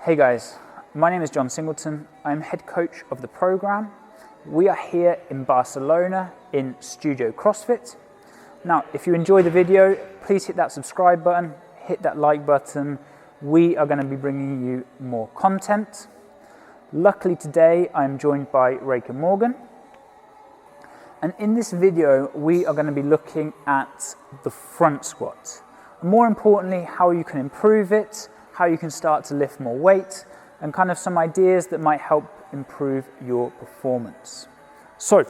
Hey guys, my name is John Singleton. I'm head coach of the Progrm. We are here in Barcelona in Studio CrossFit. Now, if you enjoy the video, please hit that subscribe button, hit that like button. We are going to be bringing you more content. Luckily today, I'm joined by Reka Morgan. And in this video, we are going to be looking at the front squat. And more importantly, how you can improve it, how you can start to lift more weight, and kind of some ideas that might help improve your performance. So,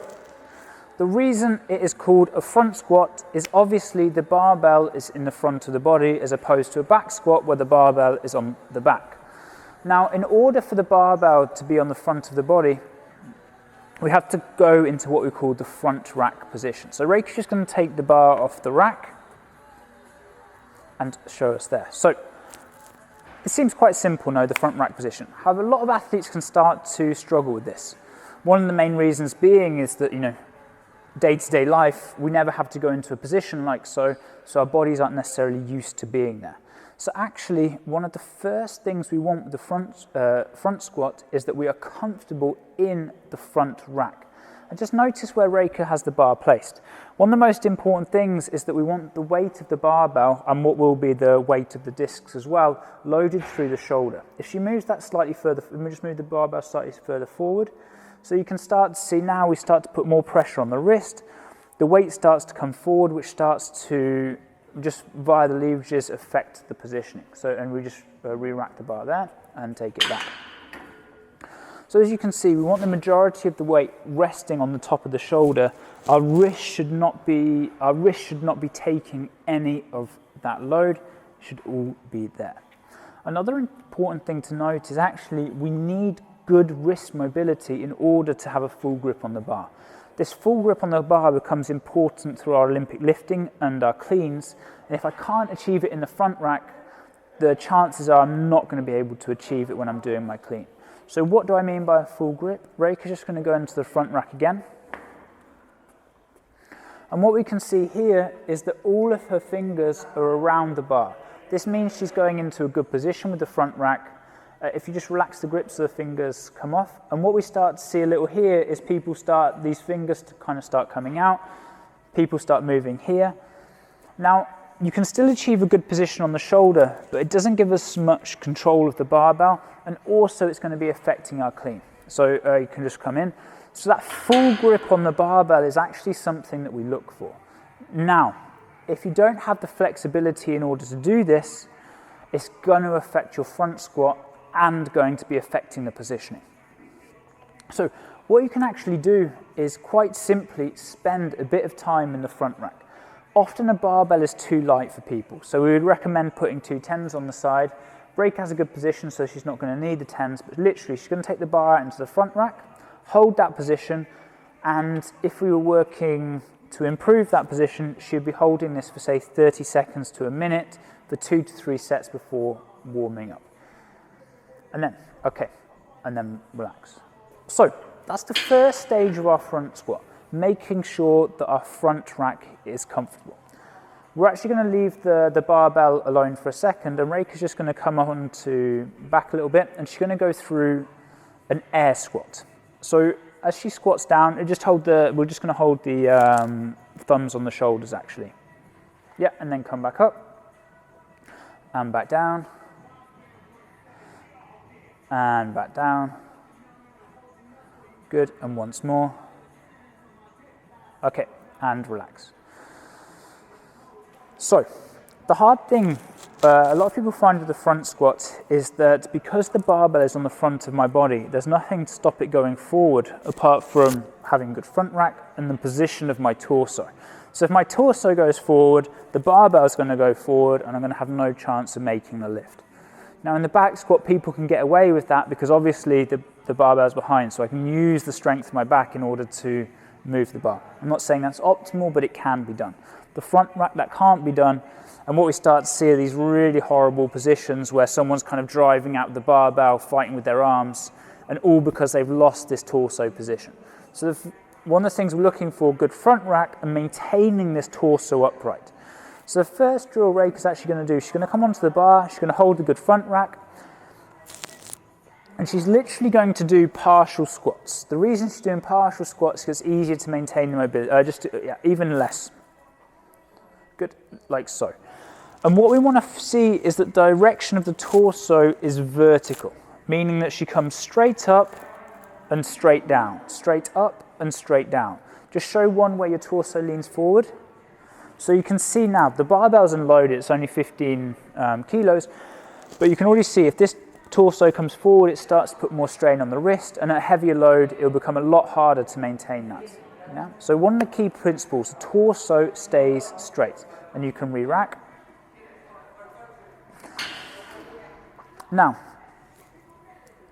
the reason it is called a front squat is obviously the barbell is in the front of the body as opposed to a back squat where the barbell is on the back. Now, in order for the barbell to be on the front of the body, we have to go into what we call the front rack position. So Reka's just going to take the bar off the rack and show us there. So, it seems quite simple now, the front rack position. However, a lot of athletes can start to struggle with this. One of the main reasons being is that, day-to-day life, we never have to go into a position like so our bodies aren't necessarily used to being there. So actually, one of the first things we want with the front squat is that we are comfortable in the front rack. And just notice where Reka has the bar placed. One of the most important things is that we want the weight of the barbell and what will be the weight of the discs as well, loaded through the shoulder. If she moves that slightly further, let me just move the barbell slightly further forward. So you can start to see now we start to put more pressure on the wrist. The weight starts to come forward, which starts to just via the leverages affect the positioning. So, and we just re-rack the bar there and take it back. So as you can see, we want the majority of the weight resting on the top of the shoulder. Our wrist should not be taking any of that load. It should all be there. Another important thing to note is actually we need good wrist mobility in order to have a full grip on the bar. This full grip on the bar becomes important through our Olympic lifting and our cleans. And if I can't achieve it in the front rack, the chances are I'm not going to be able to achieve it when I'm doing my clean. So what do I mean by a full grip? Reka's just going to go into the front rack again. And what we can see here is that all of her fingers are around the bar. This means she's going into a good position with the front rack. If you just relax the grip so the fingers come off. And what we start to see a little here is these fingers to kind of start coming out. People start moving here. Now, you can still achieve a good position on the shoulder, but it doesn't give us much control of the barbell, and also it's going to be affecting our clean. So you can just come in. So that full grip on the barbell is actually something that we look for. Now, if you don't have the flexibility in order to do this, it's going to affect your front squat and going to be affecting the positioning. So what you can actually do is quite simply spend a bit of time in the front rack. Often a barbell is too light for people, so we would recommend putting 2 10s on the side. Reka has a good position, so she's not going to need the 10s, but literally she's going to take the bar out into the front rack, hold that position, and if we were working to improve that position, she'd be holding this for say 30 seconds to a minute for 2 to 3 sets before warming up. And then relax. So that's the first stage of our front squat, making sure that our front rack is comfortable. We're actually going to leave the barbell alone for a second, and Reka's just going to come on to back a little bit, and she's going to go through an air squat. So as she squats down, we're just going to hold the thumbs on the shoulders actually. Yeah, and then come back up, and back down, and back down. Good, and once more. Okay, and relax. So, the hard thing a lot of people find with the front squat is that because the barbell is on the front of my body, there's nothing to stop it going forward apart from having good front rack and the position of my torso. So if my torso goes forward, the barbell is going to go forward and I'm going to have no chance of making the lift. Now in the back squat, people can get away with that because obviously the barbell is behind, so I can use the strength of my back in order to move the bar. I'm not saying that's optimal, but it can be done. The front rack, that can't be done, and what we start to see are these really horrible positions where someone's kind of driving out the barbell, fighting with their arms, and all because they've lost this torso position. So one of the things we're looking for, good front rack and maintaining this torso upright. So the first drill Reka's actually going to do, she's going to come onto the bar, she's going to hold the good front rack, And she's literally going to do partial squats. The reason she's doing partial squats is because it's easier to maintain the mobility, even less. Good, like so. And what we want to see is that the direction of the torso is vertical, meaning that she comes straight up and straight down, straight up and straight down. Just show one where your torso leans forward. So you can see now, the barbell's unloaded, it's only 15 kilos, but you can already see if this torso comes forward, it starts to put more strain on the wrist, and at a heavier load, it'll become a lot harder to maintain that. Yeah? So one of the key principles, the torso stays straight, and you can re-rack. Now,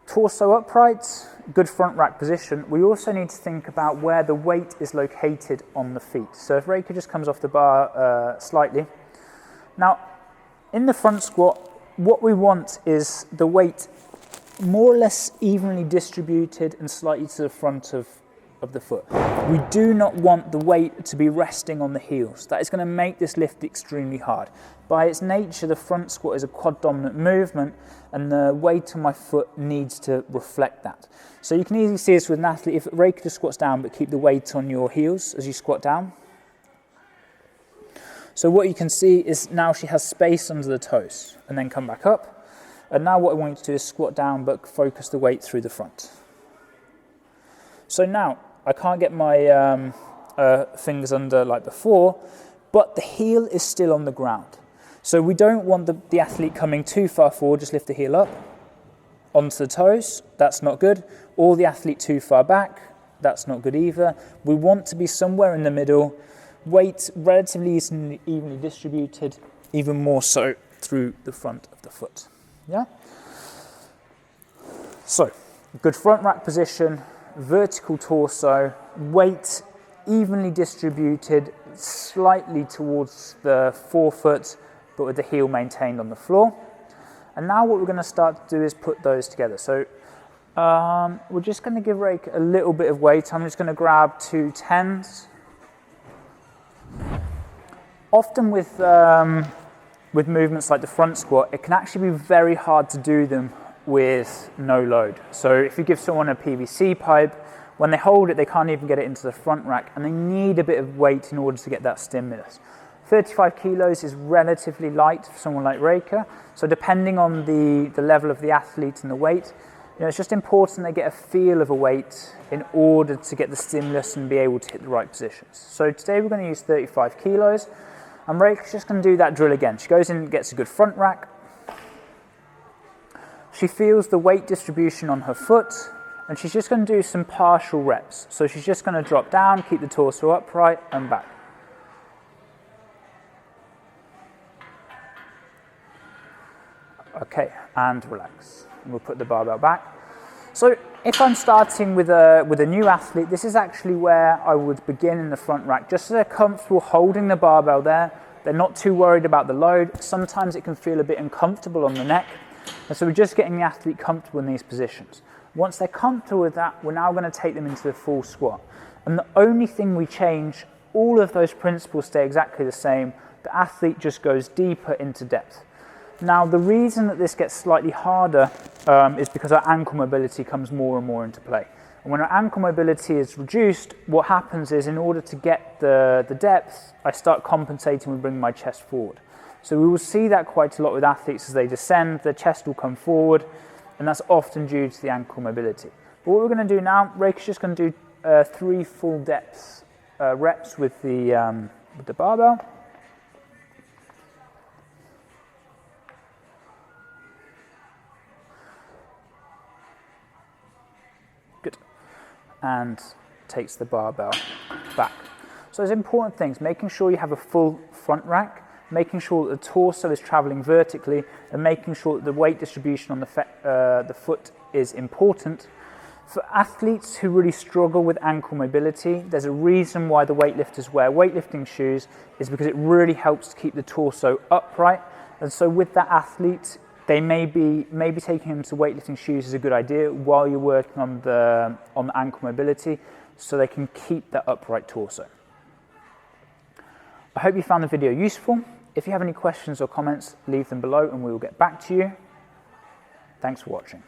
torso upright, good front rack position. We also need to think about where the weight is located on the feet. So if Reika just comes off the bar slightly. Now, in the front squat, what we want is the weight more or less evenly distributed and slightly to the front of the foot. We do not want the weight to be resting on the heels. That is going to make this lift extremely hard. By its nature, the front squat is a quad dominant movement, and the weight on my foot needs to reflect that. So you can easily see this with an athlete. If Reika just squats down, but keep the weight on your heels as you squat down. So what you can see is now she has space under the toes, and then come back up. And now what I want you to do is squat down, but focus the weight through the front. So now, I can't get my fingers under like before, but the heel is still on the ground. So we don't want the athlete coming too far forward, just lift the heel up onto the toes, that's not good. Or the athlete too far back, that's not good either. We want to be somewhere in the middle, weight relatively evenly distributed, even more so through the front of the foot. Yeah? So, good front rack position, vertical torso, weight evenly distributed, slightly towards the forefoot, but with the heel maintained on the floor. And now what we're going to start to do is put those together. So we're just going to give Reika a little bit of weight. I'm just going to grab 2 10s. Often with movements like the front squat, it can actually be very hard to do them with no load. So if you give someone a PVC pipe, when they hold it, they can't even get it into the front rack, and they need a bit of weight in order to get that stimulus. 35 kilos is relatively light for someone like Reika, so depending on the level of the athlete and the weight, it's just important they get a feel of a weight in order to get the stimulus and be able to hit the right positions. So today we're going to use 35 kilos, and Reika's just going to do that drill again. She goes in and gets a good front rack. She feels the weight distribution on her foot, and she's just going to do some partial reps. So she's just going to drop down, keep the torso upright, and back. Okay, and relax. We'll put the barbell back. So if I'm starting with a new athlete, this is actually where I would begin in the front rack, just so they're comfortable holding the barbell there. They're not too worried about the load. Sometimes it can feel a bit uncomfortable on the neck. And so we're just getting the athlete comfortable in these positions. Once they're comfortable with that, we're now going to take them into the full squat. And the only thing we change, all of those principles stay exactly the same. The athlete just goes deeper into depth. Now, the reason that this gets slightly harder is because our ankle mobility comes more and more into play. And when our ankle mobility is reduced, what happens is in order to get the depth, I start compensating with bringing my chest forward. So we will see that quite a lot with athletes as they descend, their chest will come forward, and that's often due to the ankle mobility. But what we're going to do now, Reika's just going to do 3 full depth reps with the barbell. Good. And takes the barbell back. So there's important things, making sure you have a full front rack, making sure that the torso is traveling vertically, and making sure that the weight distribution on the foot is important. For athletes who really struggle with ankle mobility, there's a reason why the weightlifters wear weightlifting shoes, is because it really helps to keep the torso upright. And so with that athlete, they maybe taking him to weightlifting shoes is a good idea while you're working on the ankle mobility, so they can keep that upright torso. I hope you found the video useful. If you have any questions or comments, leave them below and we will get back to you. Thanks for watching.